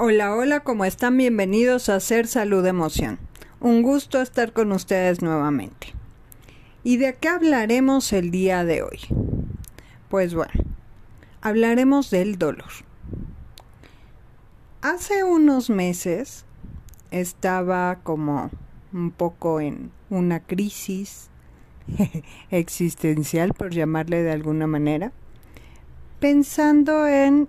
Hola, hola, ¿cómo están? Bienvenidos a Ser Salud Emoción. Un gusto estar con ustedes nuevamente. ¿Y de qué hablaremos el día de hoy? Pues bueno, hablaremos del dolor. Hace unos meses estaba como un poco en una crisis existencial, por llamarle de alguna manera, pensando en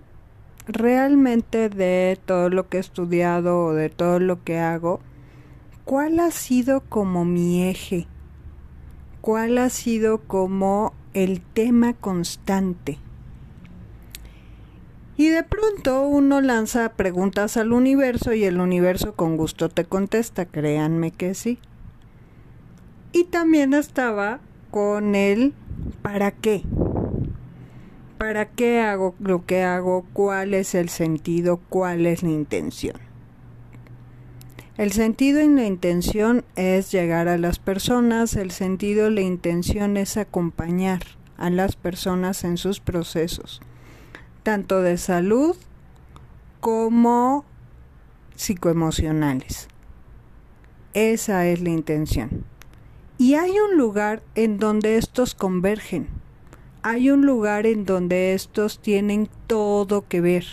realmente de todo lo que he estudiado o de todo lo que hago, ¿cuál ha sido como mi eje? ¿Cuál ha sido como el tema constante? Y de pronto uno lanza preguntas al universo y el universo con gusto te contesta, créanme que sí. Y también estaba con el ¿para qué? ¿Para qué hago lo que hago? ¿Cuál es el sentido? ¿Cuál es la intención? El sentido y la intención es llegar a las personas, el sentido y la intención es acompañar a las personas en sus procesos, tanto de salud como psicoemocionales. Esa es la intención. Y hay un lugar en donde estos convergen. Hay un lugar en donde estos tienen todo que ver.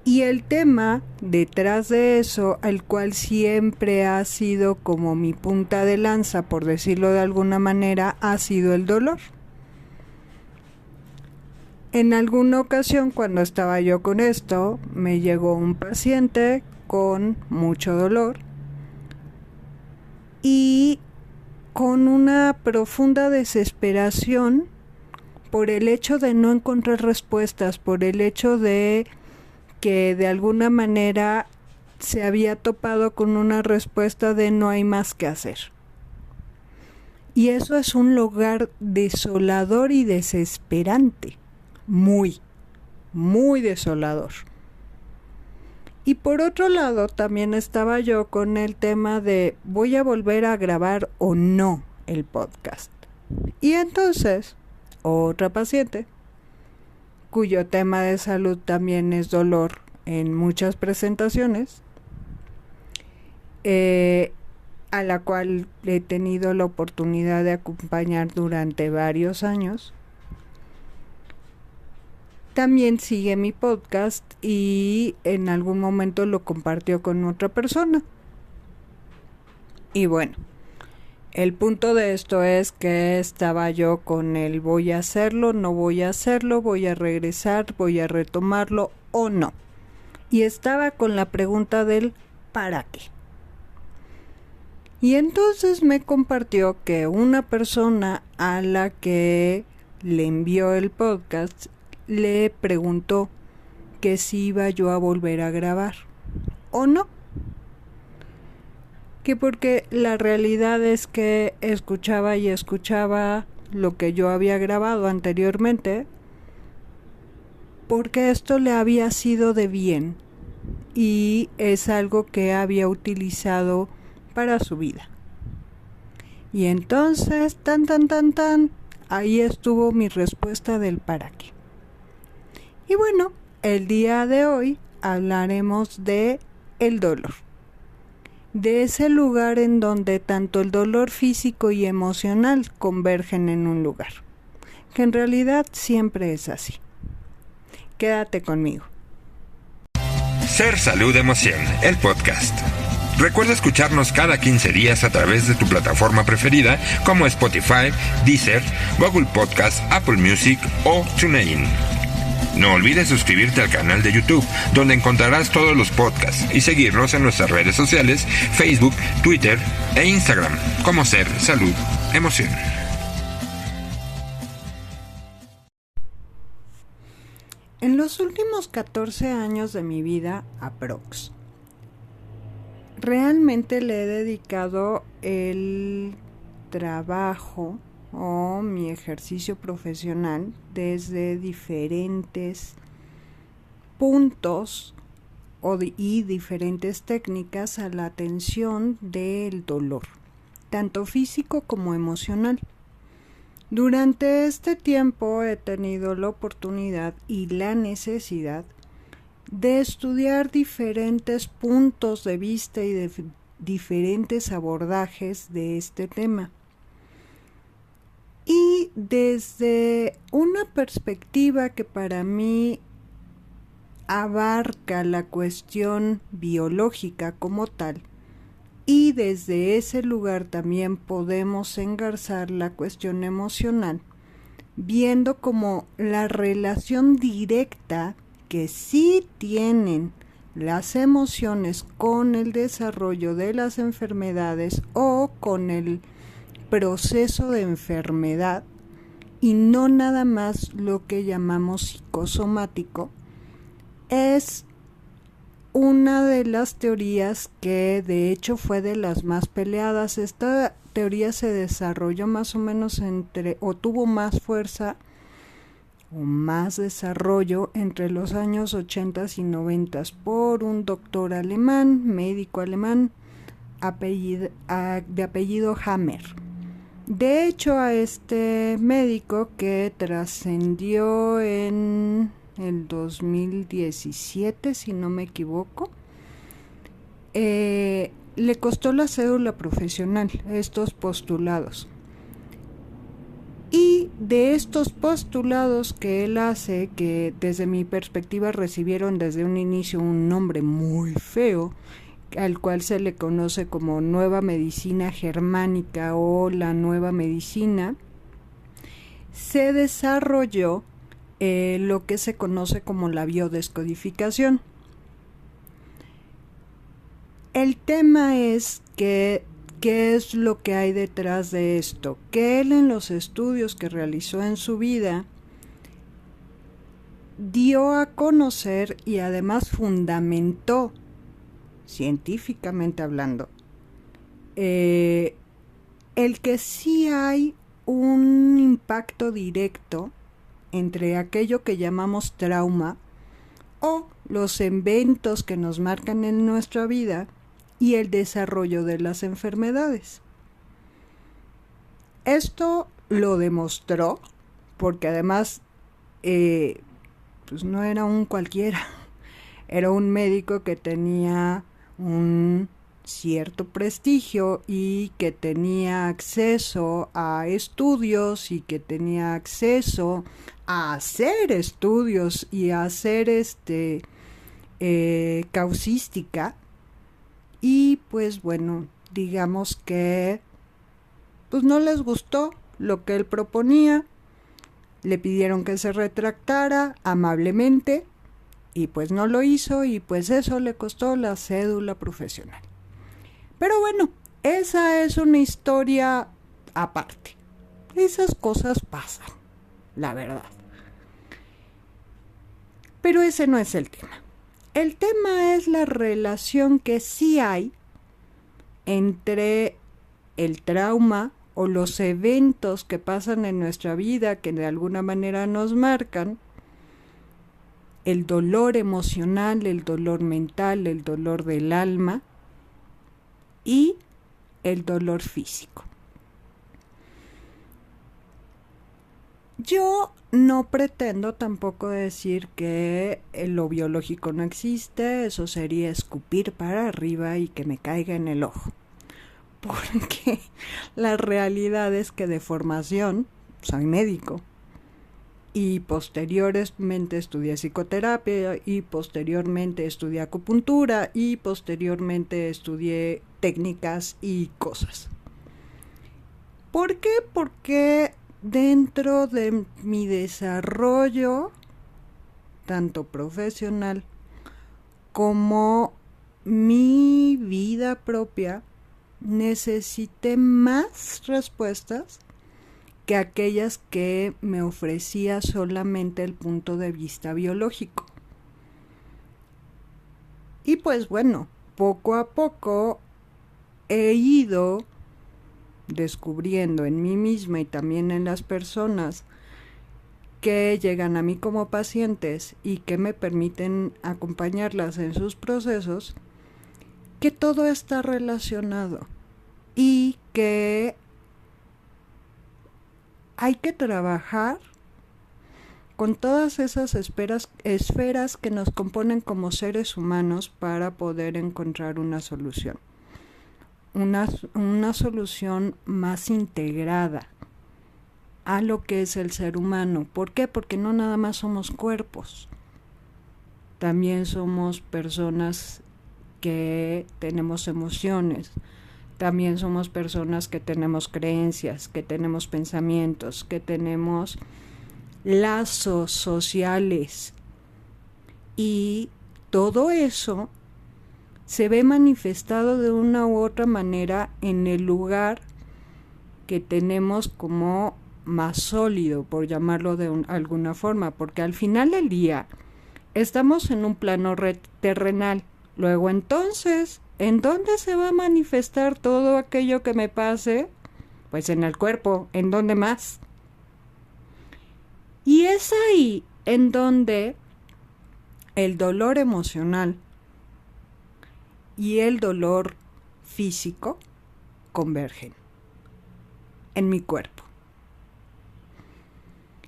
Y el tema detrás de eso, al cual siempre ha sido como mi punta de lanza, por decirlo de alguna manera, ha sido el dolor. En alguna ocasión, cuando estaba yo con esto, me llegó un paciente con mucho dolor y con una profunda desesperación por el hecho de no encontrar respuestas, por el hecho de que de alguna manera se había topado con una respuesta de no hay más que hacer. Y eso es un lugar desolador y desesperante, muy desolador. Y por otro lado también estaba yo con el tema de ¿voy a volver a grabar o no el podcast? Y entonces, otra paciente cuyo tema de salud también es dolor en muchas presentaciones, a la cual he tenido la oportunidad de acompañar durante varios años. También sigue mi podcast y en algún momento lo compartió con otra persona. Y bueno, el punto de esto es que estaba yo con el voy a hacerlo, no voy a hacerlo, voy a regresar, voy a retomarlo o no. Y estaba con la pregunta del ¿para qué? Y entonces me compartió que una persona a la que le envió el podcast le preguntó que si iba yo a volver a grabar o no. Que porque la realidad es que escuchaba lo que yo había grabado anteriormente, porque esto le había sido de bien y es algo que había utilizado para su vida. Y entonces, ahí estuvo mi respuesta del para qué. Y bueno, el día de hoy hablaremos de el dolor. De ese lugar en donde tanto el dolor físico y emocional convergen en un lugar, que en realidad siempre es así. Quédate conmigo. Ser Salud Emoción, el podcast. Recuerda escucharnos cada 15 días a través de tu plataforma preferida como Spotify, Deezer, Google Podcast, Apple Music o TuneIn. No olvides suscribirte al canal de YouTube, donde encontrarás todos los podcasts, y seguirnos en nuestras redes sociales, Facebook, Twitter e Instagram, como Ser Salud Emoción. En los últimos 14 años de mi vida, aprox, realmente le he dedicado el trabajo o mi ejercicio profesional desde diferentes puntos y diferentes técnicas a la atención del dolor, tanto físico como emocional. Durante este tiempo he tenido la oportunidad y la necesidad de estudiar diferentes puntos de vista y de diferentes abordajes de este tema. Y desde una perspectiva que para mí abarca la cuestión biológica como tal, y desde ese lugar también podemos engarzar la cuestión emocional, viendo como la relación directa que sí tienen las emociones con el desarrollo de las enfermedades o con el proceso de enfermedad, y no nada más lo que llamamos psicosomático, es una de las teorías que de hecho fue de las más peleadas. Esta teoría se desarrolló más o menos o tuvo más fuerza o más desarrollo entre los años 80 y 90 por un doctor alemán, médico alemán, de apellido Hammer. De hecho, a este médico, que trascendió en el 2017, si no me equivoco, le costó la cédula profesional estos postulados. Y de estos postulados que él hace, que desde mi perspectiva recibieron desde un inicio un nombre muy feo, al cual se le conoce como Nueva Medicina Germánica o la Nueva Medicina, se desarrolló lo que se conoce como la biodescodificación. El tema es que ¿qué es lo que hay detrás de esto? Que él, en los estudios que realizó en su vida, dio a conocer y además fundamentó, científicamente hablando, el que sí hay un impacto directo entre aquello que llamamos trauma o los eventos que nos marcan en nuestra vida y el desarrollo de las enfermedades. Esto lo demostró porque además pues no era un cualquiera, era un médico que tenía un cierto prestigio y que tenía acceso a estudios y que tenía acceso a hacer estudios y a hacer causística. Y pues bueno, digamos que pues no les gustó lo que él proponía, le pidieron que se retractara amablemente y pues no lo hizo, y pues eso le costó la cédula profesional. Pero bueno, esa es una historia aparte. Esas cosas pasan, la verdad. Pero ese no es el tema. El tema es la relación que sí hay entre el trauma o los eventos que pasan en nuestra vida que de alguna manera nos marcan, el dolor emocional, el dolor mental, el dolor del alma y el dolor físico. Yo no pretendo tampoco decir que lo biológico no existe, eso sería escupir para arriba y que me caiga en el ojo. Porque la realidad es que de formación soy médico y posteriormente estudié psicoterapia y posteriormente estudié acupuntura y posteriormente estudié técnicas y cosas. ¿Por qué? Porque dentro de mi desarrollo, tanto profesional como mi vida propia, necesité más respuestas que aquellas que me ofrecía solamente el punto de vista biológico. Y pues bueno, poco a poco he ido descubriendo en mí misma y también en las personas que llegan a mí como pacientes y que me permiten acompañarlas en sus procesos, que todo está relacionado y que hay que trabajar con todas esas esferas que nos componen como seres humanos para poder encontrar una solución. Una solución más integrada a lo que es el ser humano. ¿Por qué? Porque no nada más somos cuerpos. También somos personas que tenemos emociones. También somos personas que tenemos creencias, que tenemos pensamientos, que tenemos lazos sociales. Y todo eso se ve manifestado de una u otra manera en el lugar que tenemos como más sólido, por llamarlo de alguna forma, porque al final del día estamos en un plano terrenal. Luego entonces, ¿en dónde se va a manifestar todo aquello que me pase? Pues en el cuerpo. ¿En dónde más? Y es ahí en donde el dolor emocional y el dolor físico convergen en mi cuerpo.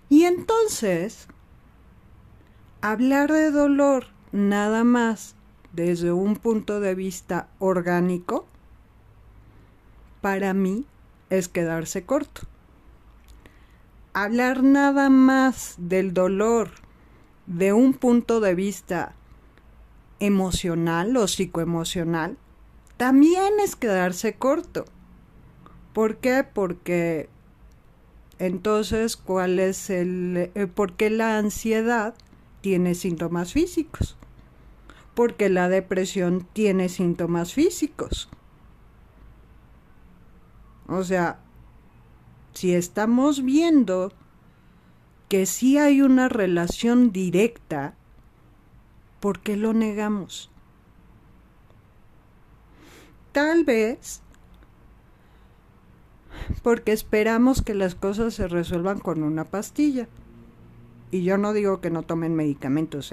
Y entonces, hablar de dolor nada más desde un punto de vista orgánico, para mí es quedarse corto. Hablar nada más del dolor de un punto de vista emocional o psicoemocional, también es quedarse corto. ¿Por qué? Porque entonces, ¿por qué la ansiedad tiene síntomas físicos? Porque la depresión tiene síntomas físicos. O sea, si estamos viendo que sí hay una relación directa, ¿por qué lo negamos? Tal vez porque esperamos que las cosas se resuelvan con una pastilla. Y yo no digo que no tomen medicamentos,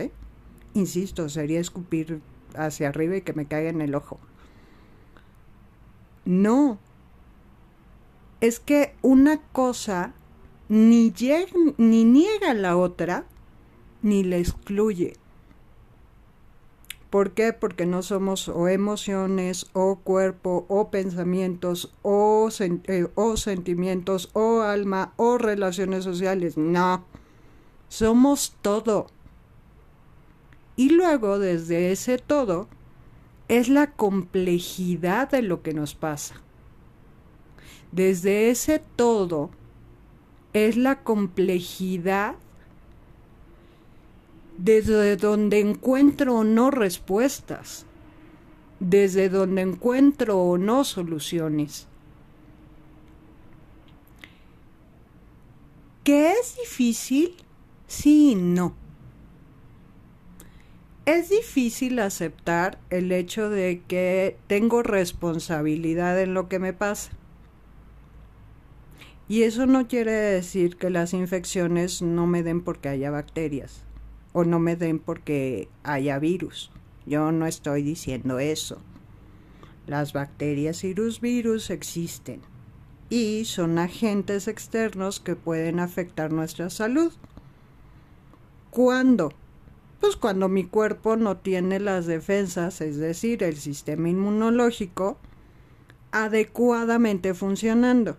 Insisto, sería escupir hacia arriba y que me caiga en el ojo. No. Es que una cosa ni niega la otra, ni la excluye. ¿Por qué? Porque no somos o emociones, o cuerpo, o pensamientos, o sentimientos, o alma, o relaciones sociales. No. Somos todo. Y luego, desde ese todo, es la complejidad de lo que nos pasa. Desde ese todo, es la complejidad desde donde encuentro o no respuestas, desde donde encuentro o no soluciones. ¿Que es difícil? Sí y no. Es difícil aceptar el hecho de que tengo responsabilidad en lo que me pasa. Y eso no quiere decir que las infecciones no me den porque haya bacterias o no me den porque haya virus. Yo no estoy diciendo eso. Las bacterias y los virus existen y son agentes externos que pueden afectar nuestra salud. ¿Cuándo? Pues cuando mi cuerpo no tiene las defensas, es decir, el sistema inmunológico, adecuadamente funcionando.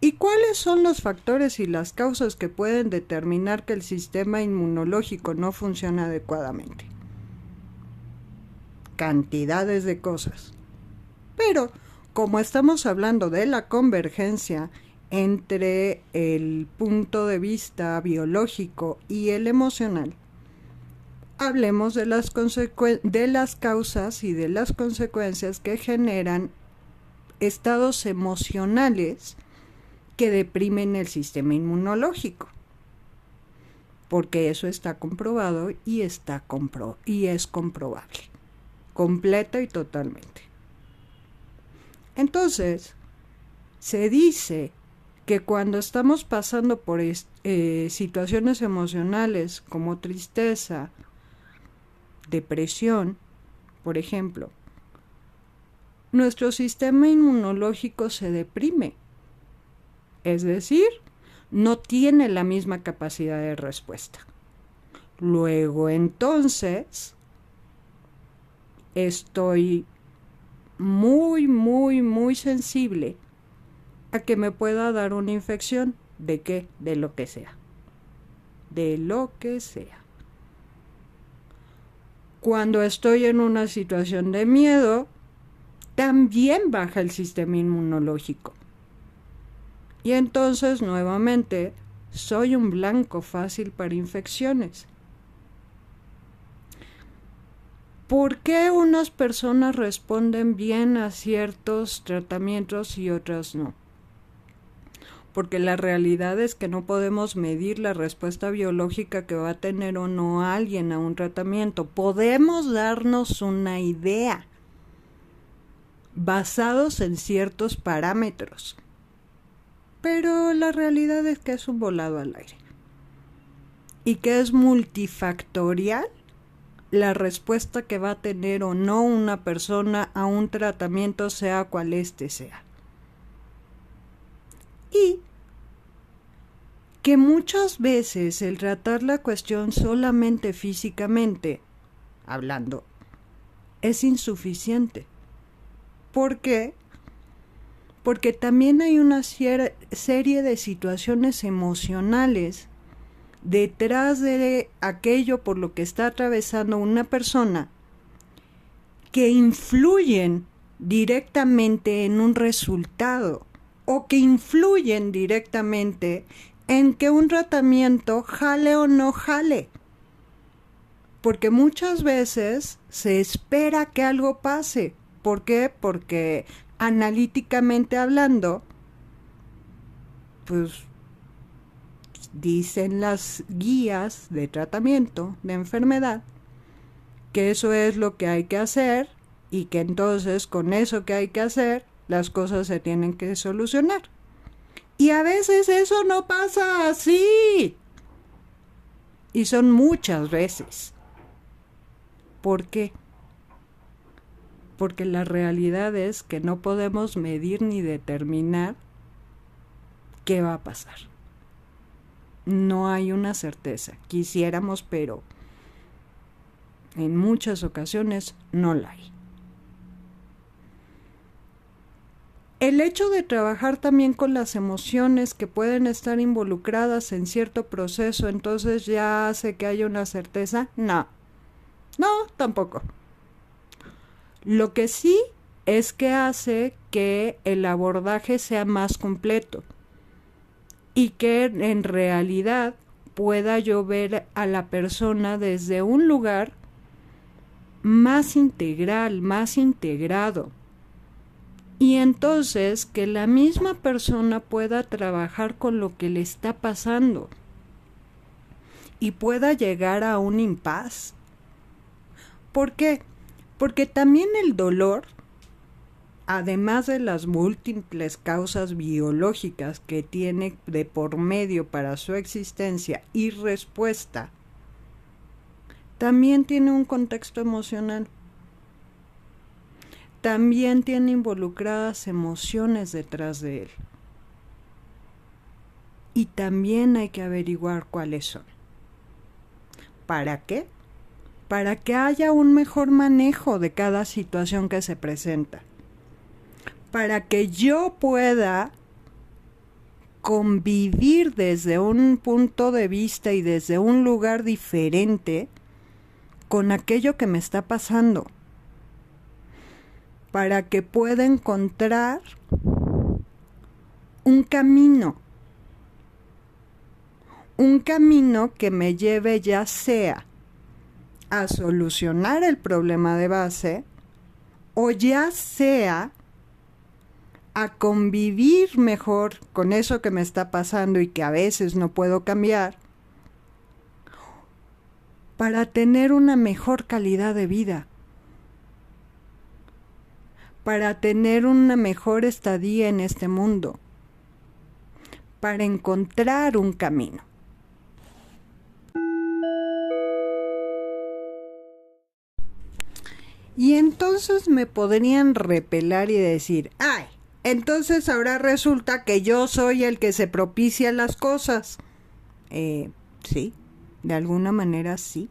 ¿Y cuáles son los factores y las causas que pueden determinar que el sistema inmunológico no funciona adecuadamente? Cantidades de cosas. Pero, como estamos hablando de la convergencia entre el punto de vista biológico y el emocional, hablemos de las causas y de las consecuencias que generan estados emocionales que deprimen el sistema inmunológico, porque eso está comprobado y es comprobable, completa y totalmente. Entonces, se dice que cuando estamos pasando por situaciones emocionales como tristeza, depresión, por ejemplo, nuestro sistema inmunológico se deprime. Es decir, no tiene la misma capacidad de respuesta. Luego, entonces, estoy muy, muy, muy sensible a que me pueda dar una infección. ¿De qué? De lo que sea. De lo que sea. Cuando estoy en una situación de miedo, también baja el sistema inmunológico. Y entonces, nuevamente, soy un blanco fácil para infecciones. ¿Por qué unas personas responden bien a ciertos tratamientos y otras no? Porque la realidad es que no podemos medir la respuesta biológica que va a tener o no alguien a un tratamiento. Podemos darnos una idea basados en ciertos parámetros, pero la realidad es que es un volado al aire y que es multifactorial la respuesta que va a tener o no una persona a un tratamiento, sea cual éste sea. Y que muchas veces el tratar la cuestión solamente físicamente, hablando, es insuficiente. ¿Por qué? Porque también hay una serie de situaciones emocionales detrás de aquello por lo que está atravesando una persona que influyen directamente en un resultado o que influyen directamente en que un tratamiento jale o no jale. Porque muchas veces se espera que algo pase. ¿Por qué? Porque analíticamente hablando, pues dicen las guías de tratamiento de enfermedad que eso es lo que hay que hacer y que entonces con eso que hay que hacer las cosas se tienen que solucionar. Y a veces eso no pasa así. Y son muchas veces. ¿Por qué? Porque la realidad es que no podemos medir ni determinar qué va a pasar. No hay una certeza. Quisiéramos, pero en muchas ocasiones no la hay. El hecho de trabajar también con las emociones que pueden estar involucradas en cierto proceso, entonces ya hace que haya una certeza. No, tampoco. Lo que sí es que hace que el abordaje sea más completo y que en realidad pueda yo ver a la persona desde un lugar más integral, más integrado. Y entonces que la misma persona pueda trabajar con lo que le está pasando y pueda llegar a un impas. ¿Por qué? Porque también el dolor, además de las múltiples causas biológicas que tiene de por medio para su existencia y respuesta, también tiene un contexto emocional. También tiene involucradas emociones detrás de él. Y también hay que averiguar cuáles son. ¿Para qué? Para que haya un mejor manejo de cada situación que se presenta. Para que yo pueda convivir desde un punto de vista y desde un lugar diferente con aquello que me está pasando. Para que pueda encontrar un camino que me lleve ya sea a solucionar el problema de base o ya sea a convivir mejor con eso que me está pasando y que a veces no puedo cambiar para tener una mejor calidad de vida, para tener una mejor estadía en este mundo, para encontrar un camino. Y entonces me podrían repelar y decir, ¡ay! entonces ahora resulta que yo soy el que se propicia las cosas. Sí, de alguna manera sí.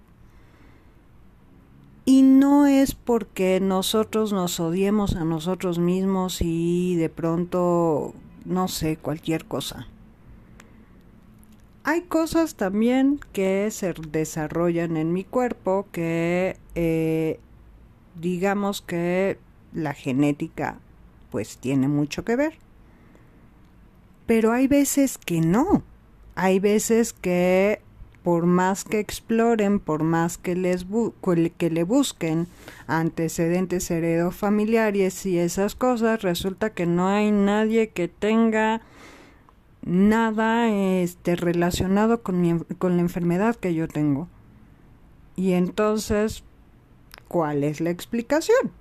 Y no es porque nosotros nos odiemos a nosotros mismos y de pronto, no sé, cualquier cosa. Hay cosas también que se desarrollan en mi cuerpo que digamos que la genética pues tiene mucho que ver. Pero hay veces que no. Hay veces que por más que exploren, por más que que le busquen antecedentes heredofamiliares y esas cosas, resulta que no hay nadie que tenga nada relacionado con la enfermedad que yo tengo. Y entonces, ¿cuál es la explicación?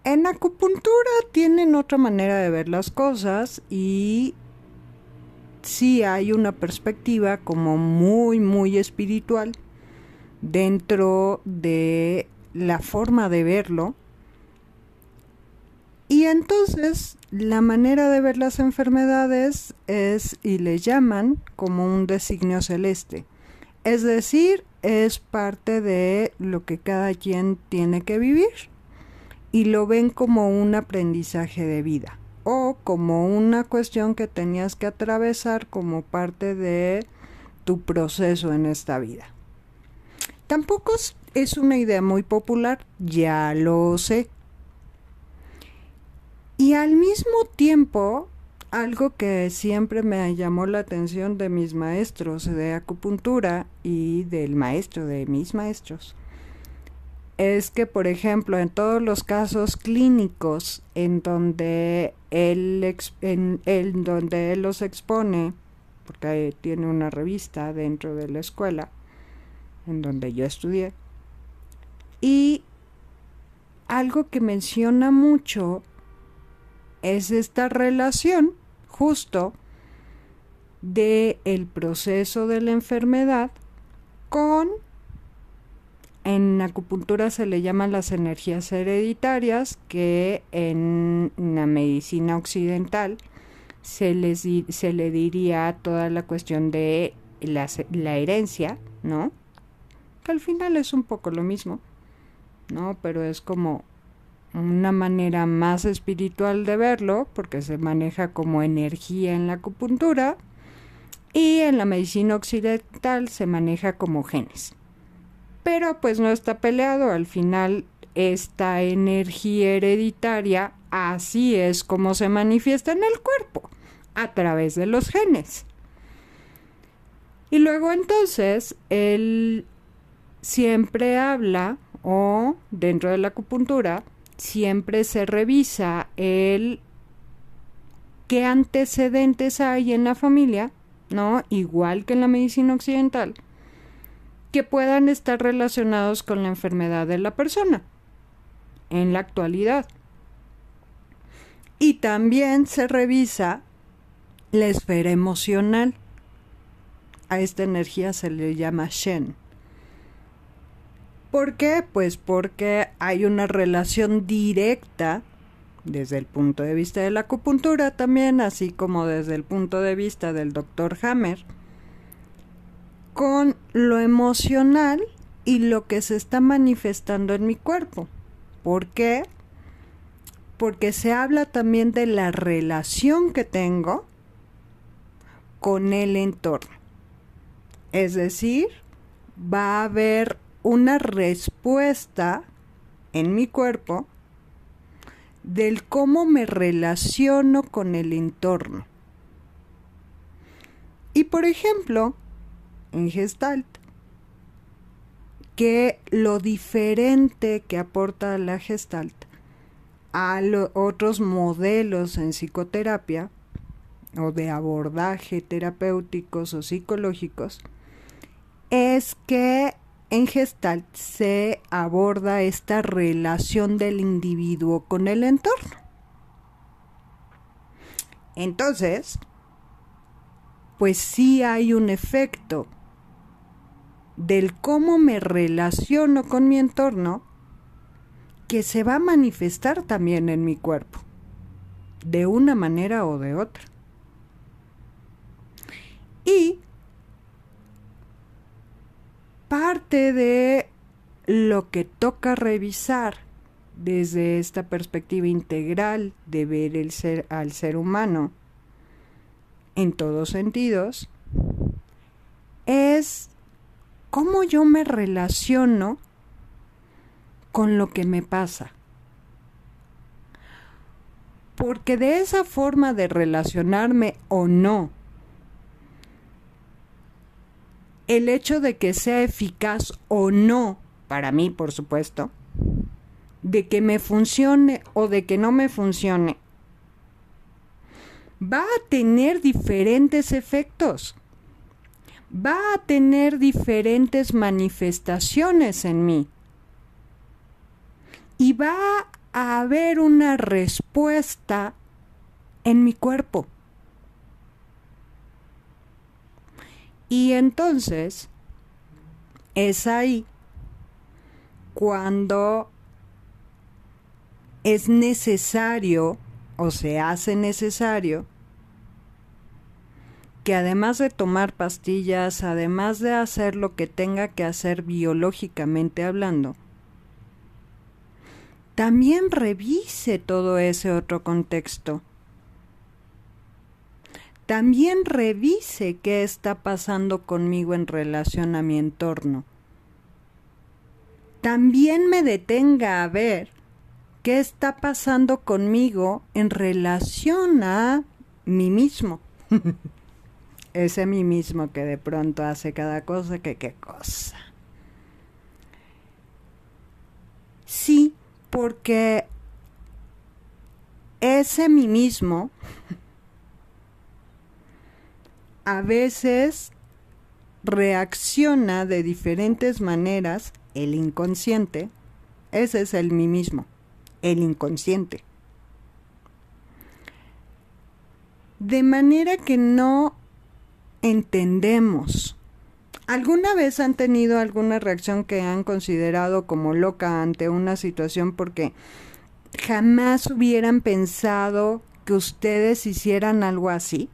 En acupuntura tienen otra manera de ver las cosas y sí hay una perspectiva como muy, muy espiritual dentro de la forma de verlo. Y entonces la manera de ver las enfermedades es, y le llaman como un designio celeste. Es decir, es parte de lo que cada quien tiene que vivir y lo ven como un aprendizaje de vida o como una cuestión que tenías que atravesar como parte de tu proceso en esta vida. Tampoco es una idea muy popular, ya lo sé. Y al mismo tiempo, algo que siempre me llamó la atención de mis maestros de acupuntura y del maestro de mis maestros, es que, por ejemplo, en todos los casos clínicos en donde él los expone, porque tiene una revista dentro de la escuela en donde yo estudié, y algo que menciona mucho es esta relación justo de el proceso de la enfermedad con, en acupuntura se le llaman las energías hereditarias, que en la medicina occidental se le diría toda la cuestión de la herencia, ¿no? Que al final es un poco lo mismo, ¿no? Pero es como una manera más espiritual de verlo, porque se maneja como energía en la acupuntura, y en la medicina occidental se maneja como genes. Pero pues no está peleado, al final esta energía hereditaria así es como se manifiesta en el cuerpo, a través de los genes. Y luego entonces él siempre habla, o dentro de la acupuntura siempre se revisa qué antecedentes hay en la familia, ¿no? Igual que en la medicina occidental, que puedan estar relacionados con la enfermedad de la persona en la actualidad. Y también se revisa la esfera emocional. A esta energía se le llama Shen. ¿Por qué? Pues porque hay una relación directa desde el punto de vista de la acupuntura también, así como desde el punto de vista del Dr. Hammer, con lo emocional y lo que se está manifestando en mi cuerpo. ¿Por qué? Porque se habla también de la relación que tengo con el entorno. Es decir, va a haber una respuesta en mi cuerpo del cómo me relaciono con el entorno. Y por ejemplo, en Gestalt, que lo diferente que aporta la Gestalt a otros modelos en psicoterapia o de abordaje terapéuticos o psicológicos es que en Gestalt se aborda esta relación del individuo con el entorno. Entonces, pues sí hay un efecto del cómo me relaciono con mi entorno que se va a manifestar también en mi cuerpo, de una manera o de otra. Y parte de lo que toca revisar desde esta perspectiva integral de ver al ser humano en todos sentidos es cómo yo me relaciono con lo que me pasa. Porque de esa forma de relacionarme o no, el hecho de que sea eficaz o no, para mí por supuesto, de que me funcione o de que no me funcione, va a tener diferentes efectos, va a tener diferentes manifestaciones en mí y va a haber una respuesta en mi cuerpo. Y entonces es ahí cuando es necesario o se hace necesario que además de tomar pastillas, además de hacer lo que tenga que hacer biológicamente hablando, también revise todo ese otro contexto. También revise qué está pasando conmigo en relación a mi entorno. También me detenga a ver qué está pasando conmigo en relación a mí mismo. Ese mí mismo que de pronto hace cada cosa, que qué cosa. Sí, porque ese mí mismo a veces reacciona de diferentes maneras, el inconsciente, ese es el mí mismo, el inconsciente. De manera que no entendemos. ¿Alguna vez han tenido alguna reacción que han considerado como loca ante una situación porque jamás hubieran pensado que ustedes hicieran algo así?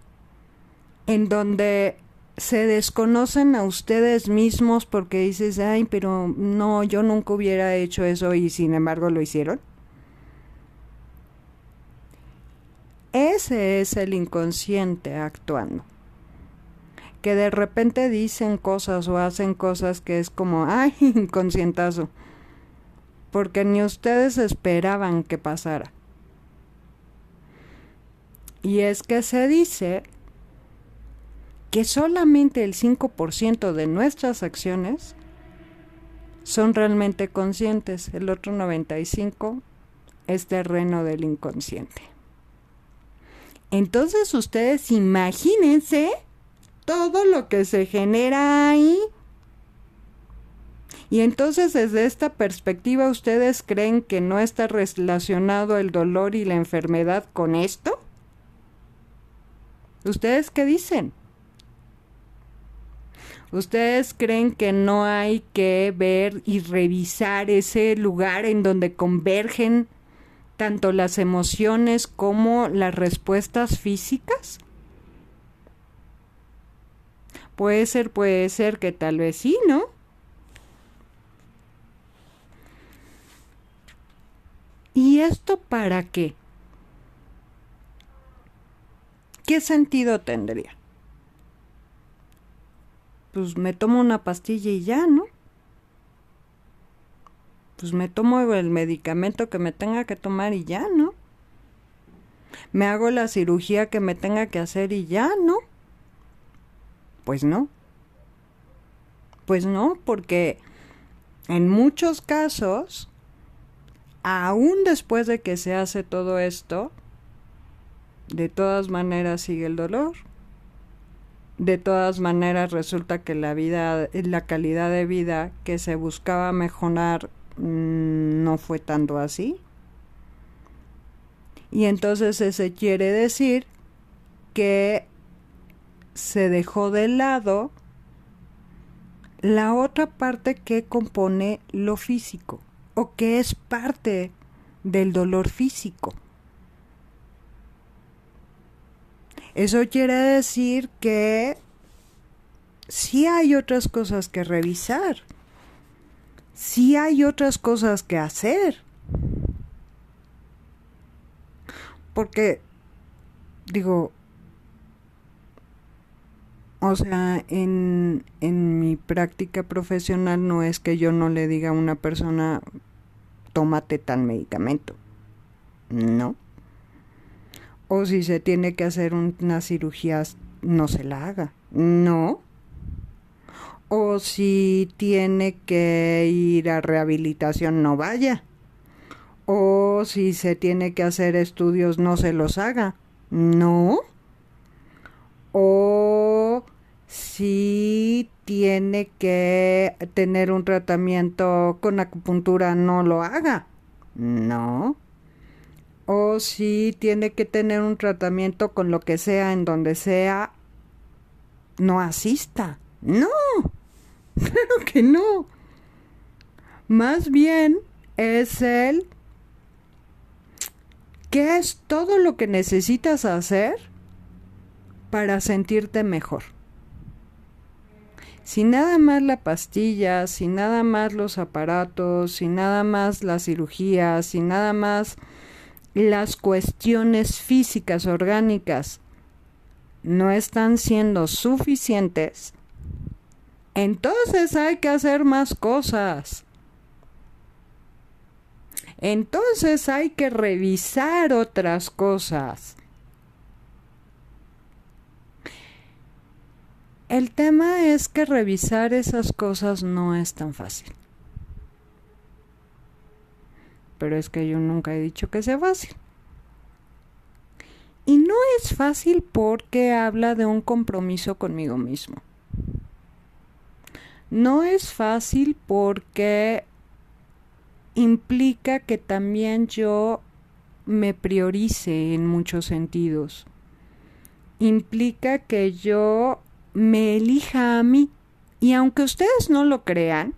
En donde se desconocen a ustedes mismos porque dices, ay, pero no, yo nunca hubiera hecho eso y sin embargo lo hicieron. Ese es el inconsciente actuando. Que de repente dicen cosas o hacen cosas que es como, ay, inconscientazo. Porque ni ustedes esperaban que pasara. Y es que se dice que solamente el 5% de nuestras acciones son realmente conscientes, el otro 95% es terreno del inconsciente. Entonces ustedes imagínense todo lo que se genera ahí. Y entonces desde esta perspectiva, ¿ustedes creen que no está relacionado el dolor y la enfermedad con esto? ¿Ustedes qué dicen? ¿Ustedes creen que no hay que ver y revisar ese lugar en donde convergen tanto las emociones como las respuestas físicas? Puede ser que tal vez sí, ¿no? ¿Y esto para qué? ¿Qué sentido tendría? Pues me tomo una pastilla y ya, ¿no? Pues me tomo el medicamento que me tenga que tomar y ya, ¿no? Me hago la cirugía que me tenga que hacer y ya, ¿no? Pues no. Pues no, porque en muchos casos, aún después de que se hace todo esto, de todas maneras sigue el dolor. De todas maneras resulta que la calidad de vida que se buscaba mejorar no fue tanto así. Y entonces ese quiere decir que se dejó de lado la otra parte que compone lo físico, o que es parte del dolor físico. Eso quiere decir que sí hay otras cosas que revisar, sí hay otras cosas que hacer. Porque, digo, o sea, en mi práctica profesional no es que yo no le diga a una persona, tómate tal medicamento. No. O si se tiene que hacer una cirugía, no se la haga. No. O si tiene que ir a rehabilitación, no vaya. O si se tiene que hacer estudios, no se los haga. No. O si tiene que tener un tratamiento con acupuntura, no lo haga. No. O si tiene que tener un tratamiento con lo que sea, en donde sea, no asista. No. Claro que no. Más bien es ¿qué es todo lo que necesitas hacer para sentirte mejor? Si nada más la pastilla, si nada más los aparatos, si nada más la cirugía, si nada más las cuestiones físicas, orgánicas, no están siendo suficientes, entonces hay que hacer más cosas. Entonces hay que revisar otras cosas. El tema es que revisar esas cosas no es tan fácil. Pero es que yo nunca he dicho que sea fácil. Y no es fácil porque habla de un compromiso conmigo mismo. No es fácil porque implica que también yo me priorice en muchos sentidos. Implica que yo me elija a mí. Y aunque ustedes no lo crean,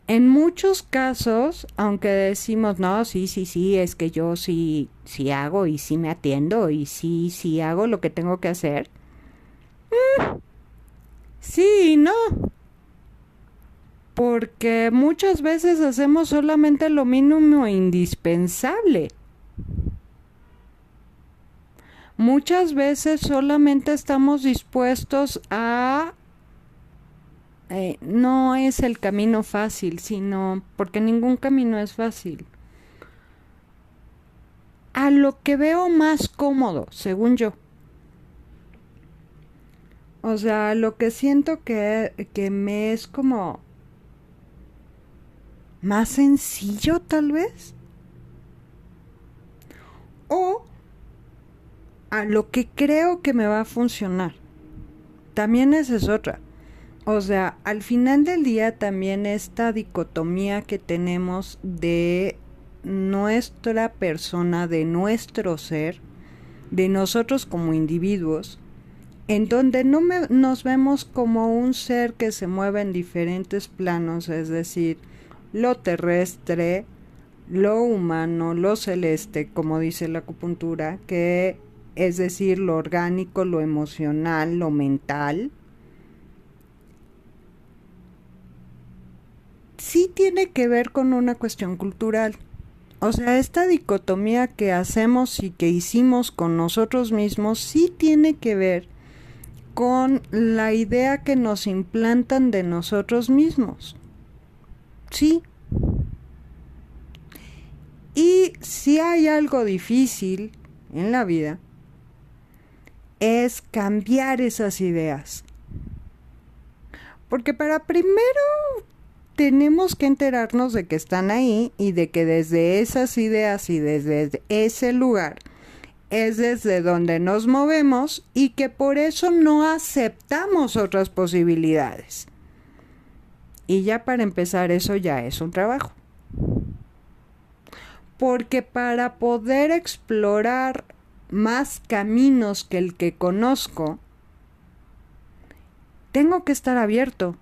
en muchos casos, aunque decimos, no, sí, es que yo sí hago y sí me atiendo y sí hago lo que tengo que hacer. Sí y no. Porque muchas veces hacemos solamente lo mínimo indispensable. Muchas veces solamente estamos dispuestos a... no es el camino fácil, sino porque ningún camino es fácil. A lo que veo más cómodo, según yo. O sea, lo que siento que me es como más sencillo, tal vez. O a lo que creo que me va a funcionar. También esa es otra. O sea, al final del día también esta dicotomía que tenemos de nuestra persona, de nuestro ser, de nosotros como individuos, en donde nos vemos como un ser que se mueve en diferentes planos, es decir, lo terrestre, lo humano, lo celeste, como dice la acupuntura, que es decir, lo orgánico, lo emocional, lo mental. Sí tiene que ver con una cuestión cultural. O sea, esta dicotomía que hacemos y que hicimos con nosotros mismos sí tiene que ver con la idea que nos implantan de nosotros mismos. Sí. Y si hay algo difícil en la vida, es cambiar esas ideas. Porque para primero tenemos que enterarnos de que están ahí y de que desde esas ideas y desde ese lugar es desde donde nos movemos y que por eso no aceptamos otras posibilidades. Y ya para empezar eso ya es un trabajo. Porque para poder explorar más caminos que el que conozco, tengo que estar abierto,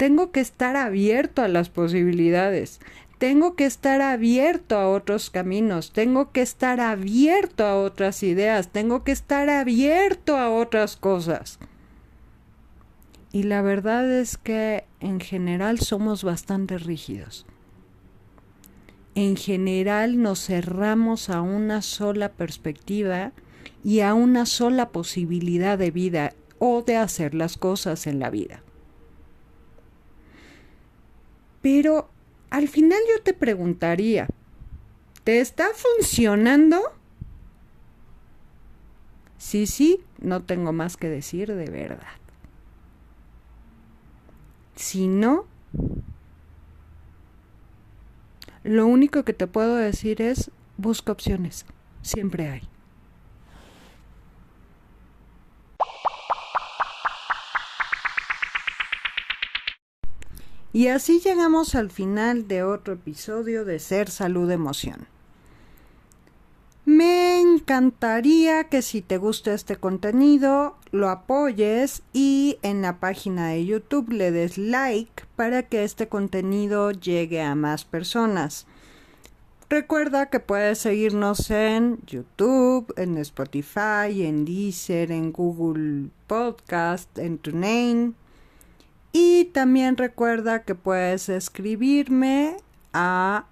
tengo que estar abierto a las posibilidades, tengo que estar abierto a otros caminos, tengo que estar abierto a otras ideas, tengo que estar abierto a otras cosas. Y la verdad es que en general somos bastante rígidos. En general nos cerramos a una sola perspectiva y a una sola posibilidad de vida o de hacer las cosas en la vida. Pero al final yo te preguntaría, ¿te está funcionando? Sí, no tengo más que decir de verdad. Si no, lo único que te puedo decir es, busca opciones, siempre hay. Y así llegamos al final de otro episodio de Ser Salud Emoción. Me encantaría que si te gusta este contenido lo apoyes y en la página de YouTube le des like para que este contenido llegue a más personas. Recuerda que puedes seguirnos en YouTube, en Spotify, en Deezer, en Google Podcast, en TuneIn. Y también recuerda que puedes escribirme a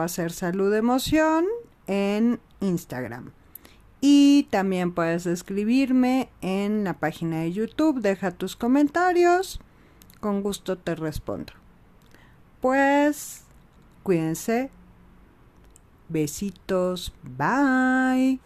@sersaludemoción en Instagram. Y también puedes escribirme en la página de YouTube. Deja tus comentarios. Con gusto te respondo. Pues, cuídense. Besitos. Bye.